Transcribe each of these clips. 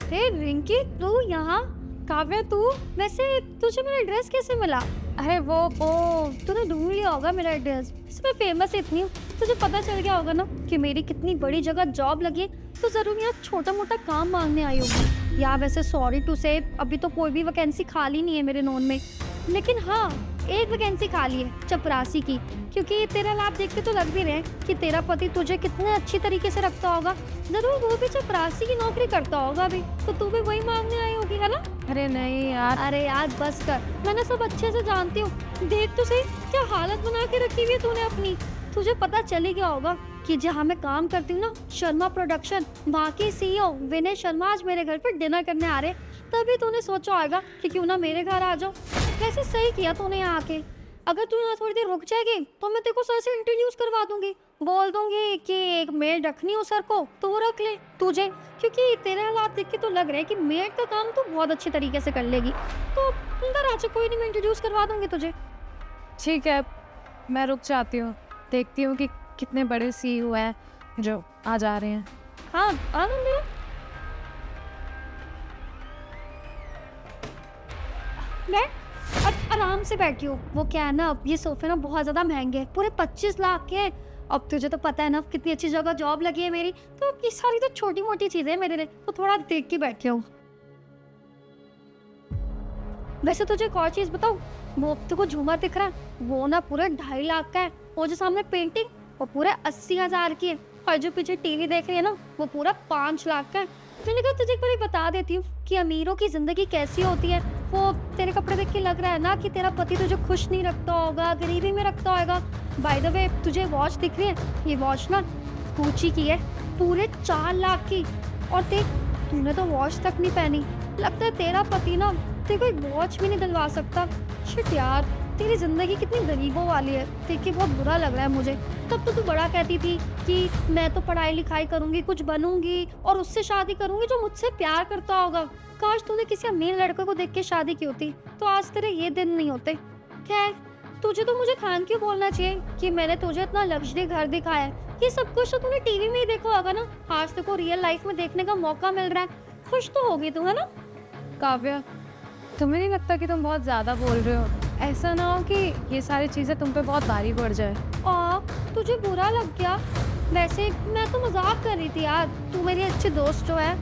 अरे रिंकी, तू यहाँ? काव्या तू? वैसे तुझे मेरा एड्रेस कैसे मिला? अरे वो तूने ढूंढ लिया होगा मेरा एड्रेस। मैं फेमस इतनी हूँ, तुझे पता चल गया होगा ना कि मेरी कितनी बड़ी जगह जॉब लगी है, तो जरूर यहाँ छोटा मोटा काम मांगने आई होगी। यार वैसे सॉरी टू से अभी तो कोई भी वैकेंसी खाली नहीं है मेरे नोन में, लेकिन हाँ एक वैकेंसी खाली है चपरासी की, क्योंकि तेरा लाभ देख के तो लग भी रहे हैं कि तेरा पति तुझे कितने अच्छी तरीके से रखता होगा। जरूर वो भी चपरासी की नौकरी करता होगा अभी, तो तू भी वही मांगने आई होगी, है ना? अरे नहीं यार। अरे यार बस कर, मैंने सब अच्छे से जानती हूँ। देख तो सही क्या हालत बना के रखी हुई है तूने अपनी। तुझे पता चल ही गया होगा कि जहाँ मैं काम करती हूँ ना, शर्मा प्रोडक्शन, वहाँ के सीईओ विनय शर्मा आज मेरे घर पर डिनर करने आ रहे, तभी तूने सोचा होगा कि क्यों ना मेरे घर आ जाओ। वैसे सही किया तूने यहाँ आके। अगर तू यहाँ थोड़ी देर रुक जाएगी तो मैं तेरे को सर से इंट्रोड्यूस करवा दूंगी, बोल दूंगी कि एक मेड रखनी हो सर को तो वो रख ले तुझे, क्योंकि तेरे हालात देख के तो लग रहा है कि मेड का काम तू बहुत अच्छे तरीके से कर लेगी। तो अंदर आजा, कोई नहीं, मैं इंट्रोड्यूस करवा दूंगी तुझे। ठीक है, मैं रुक जाती हूँ, देखती हूँ कि कितने बड़े सीईओ हैं जो आज आ रहे हैं। हाँ आनंद, बैठ, आराम से बैठी हो। वो क्या है ना, अब ये सोफे ना बहुत ज्यादा महंगे हैं, पूरे 25 लाख के हैं। अब तुझे तो पता है ना कितनी अच्छी जगह जॉब लगी है मेरी, तो ये सारी तो छोटी मोटी चीजें हैं मेरे लिए, तो थोड़ा देख के बैठी हूँ। वैसे तुझे एक और चीज बताऊँ, वो अब को झूमर दिख रहा है, वो ना पूरे 2.5 लाख का है। वो जो सामने पेंटिंग, वो पूरे 80,000 की है। और जो पीछे टीवी देख रही है ना, वो पूरा 5 लाख का है। मैंने कहा तुझे एक बार बता देती हूँ कि अमीरों की जिंदगी कैसी होती है। वो तेरे कपड़े देख के लग रहा है ना कि तेरा पति तुझे खुश नहीं रखता होगा, गरीबी में रखता होगा। बाय द वे तुझे वॉच दिख रही है, ये वॉच ना गुच्ची की है, पूरे 4 लाख की। और देख तूने तो वॉच तक नहीं पहनी, लगता है तेरा पति ना तेरे को एक वॉच भी नहीं दिलवा सकता। शिट यार, तेरी जिंदगी कितनी गरीबों वाली है, देख के बहुत बुरा लग रहा है मुझे। तब तो तू बड़ा कहती थी कि मैं तो पढ़ाई लिखाई करूंगी, कुछ बनूंगी और उससे शादी करूंगी जो मुझसे प्यार करता होगा। काश तूने किसी अमीर लड़के को देख के शादी की होती, तो आज तेरे ये दिन नहीं होते। खैर, तुझे तो मुझे खान क्यों बोलना चाहिए कि मैंने तुझे इतना लग्जरी घर दिखाया है। ये सब कुछ तो तूने टीवी में ही देखा होगा ना, आज तेरे को रियल लाइफ में देखने का मौका मिल रहा है। खुश तो होगी तू, है ना? काव्या, तुम्हें नहीं लगता कि तुम बहुत ज्यादा बोल रहे हो? ऐसा ना हो कि ये सारी चीजें तुम पे बहुत भारी पड़ जाए। तुझे बुरा लग गया? वैसे मैं तो मजाक कर रही थी यार, तू मेरी अच्छी दोस्त जो है।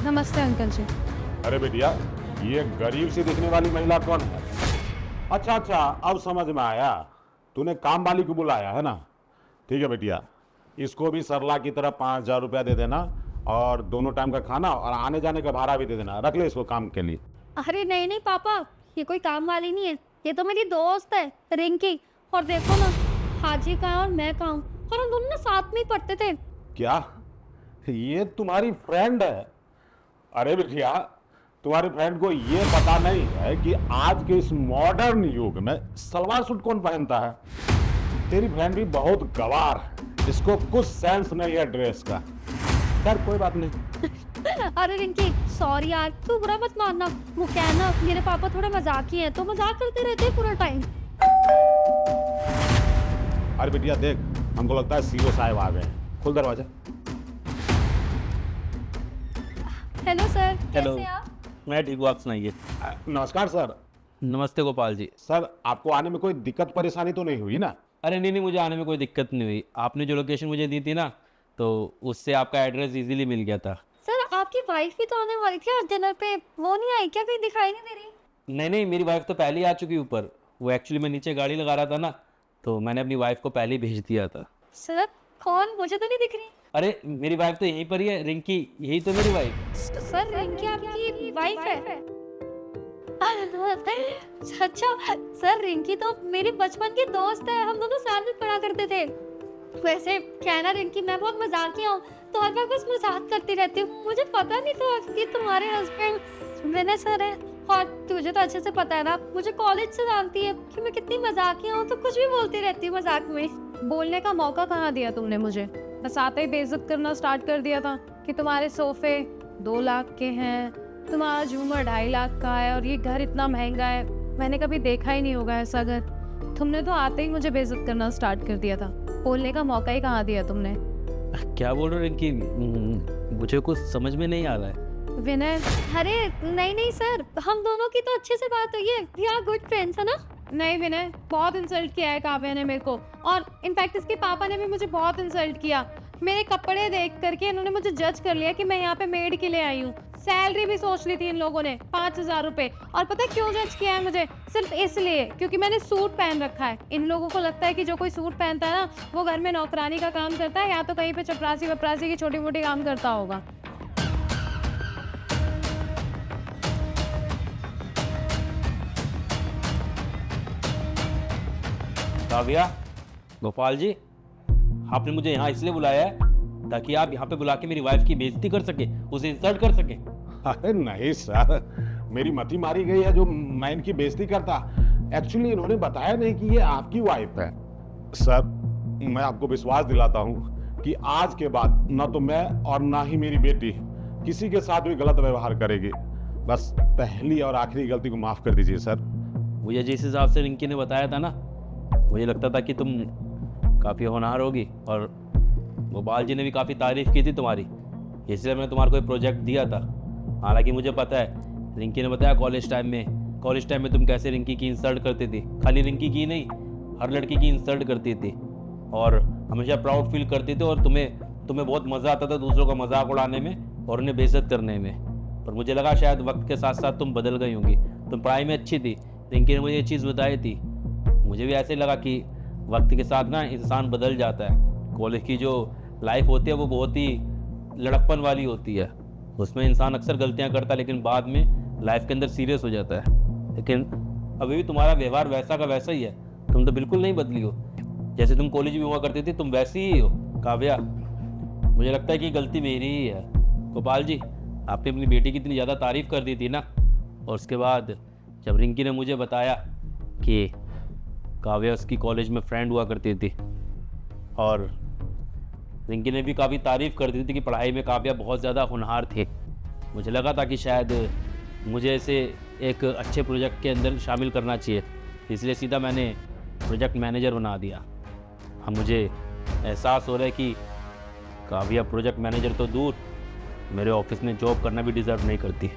नमस्ते अंकल जी। अरे बेटिया, ये गरीब सी दिखने वाली महिला कौन है? अच्छा, अब समझ में आया, तूने काम वाली को बुलाया है ना। ठीक है बेटिया, इसको भी सरला की तरह 5,000 रुपया दे देना, और दोनों टाइम का खाना और आने जाने का भाड़ा भी दे देना। रख ले इसको काम के लिए। अरे नहीं पापा, ये कोई काम वाली नहीं है, ये तो मेरी दोस्त है रिंकी। और देखो ना, हाजी का और मैं का हूँ, और हम दोनों ना साथ में ही पढ़ते थे। क्या ये तुम्हारी फ्रेंड है? अरे बेटिया, तुम्हारी फ्रेंड को ये पता नहीं है कि आज के इस मॉडर्न युग में सलवार सूट कौन पहनता है। तेरी फ्रेंड भी बहुत गवार है, इसको कुछ सेंस नहीं है ड्रेस का। खैर कोई बात नहीं। अरे रिंकी सॉरी यार, तू बुरा मत मानना। वो क्या है ना, मेरे पापा थोड़े मजाकी हैं, तो मजाक करते रहते हैं पूरा टाइम। अरे बेटिया देख, हमको लगता है सीईओ साहब आ गए हैं। खोल दरवाजा। Hello sir, hello. कैसे आप? मैं ठीक हूँ, आप सुनाइए। नमस्कार सर। नमस्ते गोपाल जी। सर, आपको आने में कोई दिक्कत परेशानी तो नहीं हुई ना? अरे नहीं, मुझे आने में कोई दिक्कत नहीं हुई। आपने जो लोकेशन मुझे दी थी ना, तो उससे आपका एड्रेस इजीली मिल गया था। सर आपकी वाइफ भी तो आने वाली थी आज डिनर पे, वो नहीं आई क्या? कहीं दिखाई नहीं दे रही। नहीं, मेरी वाइफ तो पहले ही आ चुकी ऊपर। वो एक्चुअली मैं नीचे गाड़ी लगा रहा था ना, तो मैंने अपनी वाइफ को पहले ही भेज दिया था। सर कौन? मुझे तो नहीं दिख रही। अरे मेरी वाइफ तो यहीं पर ही है, रिंकी, यही तो मेरी वाइफ। सर रिंकी आपकी वाइफ है? अच्छा सर, रिंकी तो मेरी बचपन की दोस्त है, हम दोनों साथ में पढ़ा करते थे। वैसे कहना रिंकी, मैं बहुत मजाकिया हूँ, तो हर बार बस मजाक करती रहती हूँ। मुझे पता नहीं था कि तुम्हारे हस्बैंड विनय सर है। और तुझे तो अच्छे से पता है ना, मुझे कॉलेज से जानती है कि मैं कितनी मजाकिया हूँ, तो कुछ भी बोलती रहती हूँ मजाक में। बोलने का मौका कहाँ दिया तुमने मुझे? बस आते ही बेइज्जत करना स्टार्ट कर दिया था कि तुम्हारे सोफे 2 लाख के हैं, तुम्हारा झूमर 2.5 लाख का है, और ये घर इतना महंगा है, मैंने कभी देखा ही नहीं होगा ऐसा घर। तुमने तो आते ही मुझे बेइज्जत करना स्टार्ट कर दिया था, बोलने का मौका ही कहाँ दिया तुमने? क्या बोल रहे हो रिंकी? मुझे कुछ समझ में नहीं आ रहा है। विनय, अरे नहीं नहीं सर, हम दोनों की तो अच्छे से बात हुई है, वी आर गुड फ्रेंड्स, है ना? नहीं विनय, बहुत इंसल्ट किया है काव्या ने मेरे को, और इनफैक्ट इसके पापा ने भी मुझे बहुत इंसल्ट किया। मेरे कपड़े देख करके इन्होंने मुझे जज कर लिया कि मैं यहाँ पे मेड के लिए आई हूँ। सैलरी भी सोच ली थी इन लोगों ने 5,000 रुपए, और पता है क्यों जज किया है मुझे? सिर्फ इसलिए क्योंकि मैंने सूट पहन रखा है। इन लोगों को लगता है कि जो कोई सूट पहनता है ना, वो घर में नौकरानी का काम करता है, या तो कहीं पे चपरासी वपरासी की छोटी मोटी काम करता होगा। काव्या, गोपाल जी, आपने मुझे यहाँ इसलिए बुलाया है ताकि आप यहाँ पे बुला के मेरी वाइफ की बेइज्जती कर सके, उसे इंसल्ट कर सके। अरे नहीं सर, मेरी मति मारी गई है जो मैं इनकी बेइज्जती करता। एक्चुअली इन्होंने बताया नहीं कि ये आपकी वाइफ है। सर, मैं आपको विश्वास दिलाता हूँ कि आज के बाद ना तो मैं और ना ही मेरी बेटी किसी के साथ भी गलत व्यवहार करेगी। बस पहली और आखिरी गलती को माफ कर दीजिए सर। मुझे जिस हिसाब से रिंकी ने बताया था ना, मुझे लगता था कि तुम काफ़ी होनहार होगी, और गोपाल जी ने भी काफ़ी तारीफ की थी तुम्हारी, इसलिए मैंने तुम्हारा कोई प्रोजेक्ट दिया था। हालांकि मुझे पता है, रिंकी ने बताया कॉलेज टाइम में तुम कैसे रिंकी की इंसल्ट करती थी। खाली रिंकी की नहीं, हर लड़की की इंसल्ट करती थी, और हमेशा प्राउड फील करती थी, और तुम्हें बहुत मज़ा आता था दूसरों का मजाक उड़ाने में और उन्हें बेइज्जत करने में। पर मुझे लगा शायद वक्त के साथ साथ तुम बदल गई होंगी। तुम पढ़ाई में अच्छी थी, रिंकी ने मुझे ये चीज़ बताई थी। मुझे भी ऐसे लगा कि वक्त के साथ ना इंसान बदल जाता है। कॉलेज की जो लाइफ होती है वो बहुत ही लड़कपन वाली होती है, उसमें इंसान अक्सर गलतियां करता है, लेकिन बाद में लाइफ के अंदर सीरियस हो जाता है। लेकिन अभी भी तुम्हारा व्यवहार वैसा का वैसा ही है, तुम तो बिल्कुल नहीं बदली हो। जैसे तुम कॉलेज में हुआ करती थी, तुम वैसी ही हो काव्या। मुझे लगता है कि गलती मेरी ही है। गोपाल जी, आपने अपनी बेटी की इतनी ज़्यादा तारीफ कर दी थी ना, और उसके बाद जब रिंकी ने मुझे बताया कि काव्या उसकी कॉलेज में फ्रेंड हुआ करती थी, और रिंकी ने भी काफ़ी तारीफ़ कर दी थी कि पढ़ाई में काव्या बहुत ज़्यादा होनहार थे, मुझे लगा था कि शायद मुझे इसे एक अच्छे प्रोजेक्ट के अंदर शामिल करना चाहिए, इसलिए सीधा मैंने प्रोजेक्ट मैनेजर बना दिया। अब मुझे एहसास हो रहा है कि काव्या प्रोजेक्ट मैनेजर तो दूर, मेरे ऑफिस में जॉब करना भी डिज़र्व नहीं करती।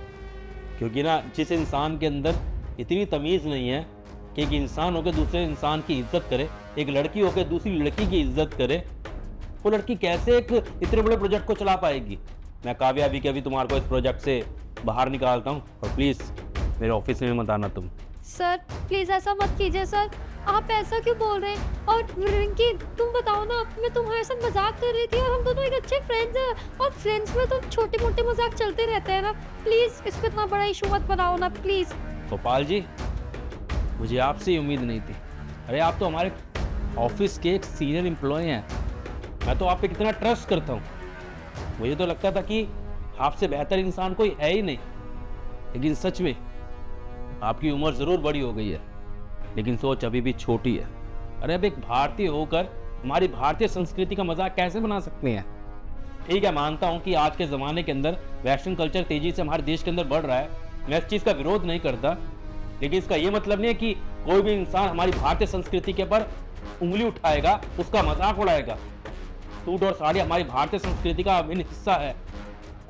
क्योंकि ना, जिस इंसान के अंदर इतनी तमीज़ नहीं है कि एक इंसान होकर दूसरे इंसान की इज्जत करे, एक लड़की होकर दूसरी लड़की की इज्जत करे, वो लड़की कैसे एक इतने बड़े प्रोजेक्ट को चला पाएगी। मैं काव्या अभी के अभी तुम्हारे को इस प्रोजेक्ट से बाहर निकालता हूँ, और प्लीज़ मेरे ऑफिस में मत आना तुम। सर प्लीज ऐसा मत कीजिए सर, आप ऐसा क्यों बोल रहे हैं? और रिंकी तुम बताओ ना, मैं तुम्हारे साथ मजाक कर रही थी, और हम दोनों एक अच्छे फ्रेंड्स हैं, और फ्रेंड्स में तो छोटे मोटे मजाक चलते रहते हैं ना। प्लीज इसको इतना बड़ा इशू मत बनाओ ना प्लीज। गोपाल जी, मुझे आपसे ही उम्मीद नहीं थी। अरे आप तो हमारे ऑफिस के एक सीनियर एम्प्लॉय हैं, मैं तो आप पे कितना ट्रस्ट करता हूँ। मुझे तो लगता था कि आपसे बेहतर इंसान कोई है ही नहीं, लेकिन सच में आपकी उम्र ज़रूर बड़ी हो गई है, लेकिन सोच अभी भी छोटी है। अरे अब एक भारतीय होकर हमारी भारतीय संस्कृति का मजाक कैसे बना सकते हैं? ठीक है, मानता हूँ कि आज के ज़माने के अंदर वेस्टर्न कल्चर तेज़ी से हमारे देश के अंदर बढ़ रहा है, मैं इस चीज़ का विरोध नहीं करता, लेकिन इसका ये मतलब नहीं है कि कोई भी इंसान हमारी भारतीय संस्कृति के पर उंगली उठाएगा, उसका मजाक उड़ाएगा। सूट और साड़ी हमारी भारतीय संस्कृति का अभिन्न हिस्सा है।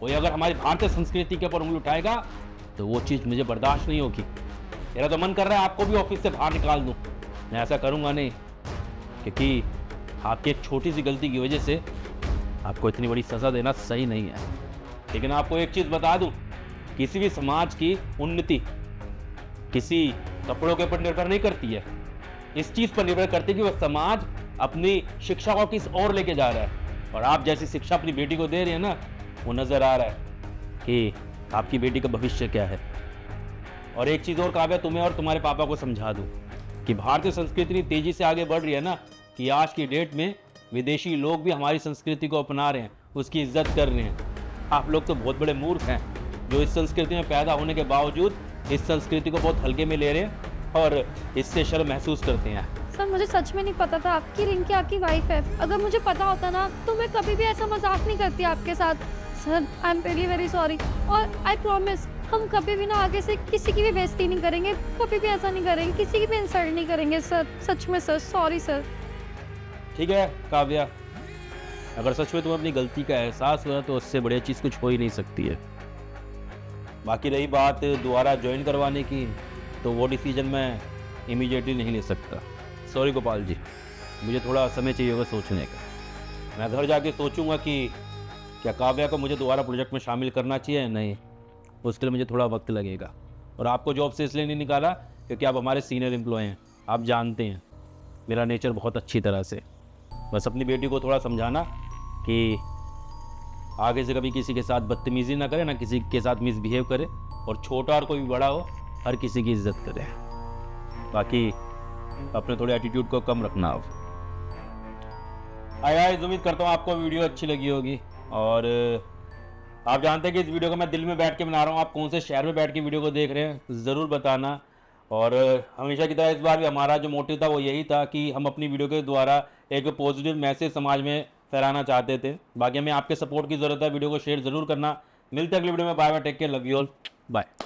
कोई अगर हमारी भारतीय संस्कृति के ऊपर उंगली उठाएगा तो वो चीज़ मुझे बर्दाश्त नहीं होगी। मेरा तो मन कर रहा है आपको भी ऑफिस से बाहर निकाल दूं। मैं ऐसा करूंगा नहीं, क्योंकि आपकी एक छोटी सी गलती की वजह से आपको इतनी बड़ी सज़ा देना सही नहीं है। लेकिन आपको एक चीज़ बता दूं, किसी भी समाज की उन्नति किसी कपड़ों के ऊपर निर्भर नहीं करती है, इस चीज़ पर निर्भर करती है कि वह समाज अपनी शिक्षा को किस ओर लेके जा रहा है। और आप जैसी शिक्षा अपनी बेटी को दे रही है ना, वो नज़र आ रहा है कि आपकी बेटी का भविष्य क्या है। और एक चीज़ और काव्या, तुम्हें और तुम्हारे पापा को समझा दूँ कि भारतीय संस्कृति इतनी तेज़ी से आगे बढ़ रही है ना, कि आज की डेट में विदेशी लोग भी हमारी संस्कृति को अपना रहे हैं, उसकी इज्जत कर रहे हैं। आप लोग तो बहुत बड़े मूर्ख हैं जो इस संस्कृति में पैदा होने के बावजूद इस संस्कृति को बहुत हल्के में ले रहे हैं और इससे शर्म महसूस करते हैं। सर मुझे सच में नहीं पता था आपकी रिंकी आपकी वाइफ है। अगर मुझे पता होता ना तो मैं कभी भी ऐसा मजाक नहीं करती आपके साथ। Sir I am really very sorry, और आई प्रॉमिस हम कभी भी ना आगे से किसी की भी बेइज्जती नहीं करेंगे, कभी भी ऐसा नहीं करेंगे, किसी की भी इंसल्ट नहीं करेंगे सर। सच में सर, सॉरी सर। ठीक है काव्या, अगर सच में तुम्हें अपनी गलती का एहसास हुआ तो उससे बढ़िया चीज़ कुछ हो ही नहीं सकती है। बाकी रही बात दोबारा ज्वाइन करवाने की, तो वो डिसीजन मैं इमीडिएटली नहीं ले सकता। सॉरी गोपाल जी, मुझे थोड़ा समय चाहिए होगा सोचने का। मैं घर जाके सोचूंगा कि क्या काव्या को मुझे दोबारा प्रोजेक्ट में शामिल करना चाहिए या नहीं। उसके लिए मुझे थोड़ा वक्त लगेगा। और आपको जॉब से इसलिए नहीं निकाला क्योंकि आप हमारे सीनियर एम्प्लॉय हैं, आप जानते हैं मेरा नेचर बहुत अच्छी तरह से। बस अपनी बेटी को थोड़ा समझाना कि आगे से कभी किसी के साथ बदतमीज़ी ना करे, ना किसी के साथ मिसबिहेव करे, और छोटा और कोई भी बड़ा हो हर किसी की इज्जत करे। बाकी अपने थोड़े एटीट्यूड को कम रखना। आप गाइस, उम्मीद करता हूँ आपको वीडियो अच्छी लगी होगी। और आप जानते हैं कि इस वीडियो को मैं दिल में बैठ के बना रहा हूँ। आप कौन से शहर में बैठ के वीडियो को देख रहे हैं ज़रूर बताना। और हमेशा की तरह इस बार भी हमारा जो मोटिव था वो यही था कि हम अपनी वीडियो के द्वारा एक पॉजिटिव मैसेज समाज में फैलाना चाहते थे। बाकी हमें आपके सपोर्ट की ज़रूरत है। वीडियो को शेयर ज़रूर करना। मिलते हैं अगली वीडियो में। Bye bye, take care, love you all, bye.